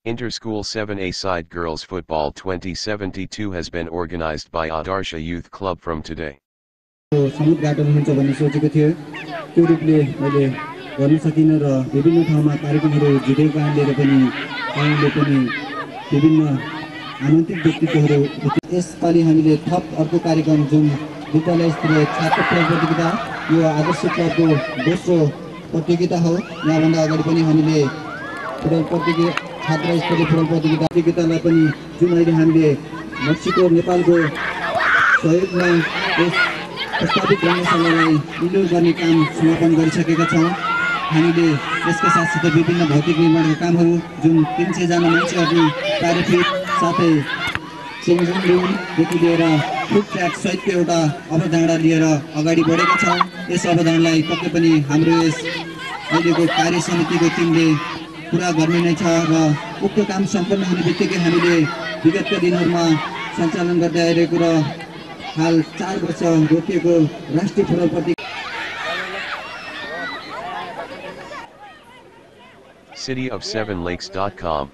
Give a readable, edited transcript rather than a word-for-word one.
Inter-School 7A Side Girls Football 2072 has been organized by Adarsha Youth Club from today. समुद्रघाट हुन्छ भन्ने सोचेको थियो त्यो रूपले मैले गर्न सकिनँ र विभिन्न ठाउँमा कार्यक्रमहरू जुटेको कारणले पनि विभिन्न आमन्त्रित व्यक्तित्वहरू यसपालि हामीले थप अर्को कार्यक्रम जुन विद्यालय स्तरीय छात्र खेल प्रतियोगिता यो आदर्श क्लबको दोस्रो प्रतियोगिता हो। यहाँभन्दा अगाडि पनि हामीले फुटबल प्रतियोगिता छात्र स्तरीय फुटबल प्रतियोगितालाई पनि जुन अहिले हामीले मेक्सिको नेपालको सहयोगमा यस प्रस्तावित रङ्गशालालाई इन्डोर गर्ने काम समापन गरिसकेका छौँ। हामीले यसका साथसाथै विभिन्न भौतिक निर्माणका कामहरू जुन 300 जना मान्छेहरू कार्यफिट साथै चेन्जिङ रुमदेखि लिएर फुड ट्र्याक सहितको एउटा अवधारणा लिएर अगाडि बढेका छौँ। यस अवधारणालाई पक्कै पनि हाम्रो यस अहिलेको कार्य समितिको टिमले पुरा गर्ने नै छ र उक्त काम सम्पन्न हुने बित्तिकै हामीले विगतका दिनहरूमा सञ्चालन गर्दै आइरहेको र हाल 4 वर्ष रोकिएको राष्ट्रिय फुटबल प्रतियोगिता Cityof7lakes.com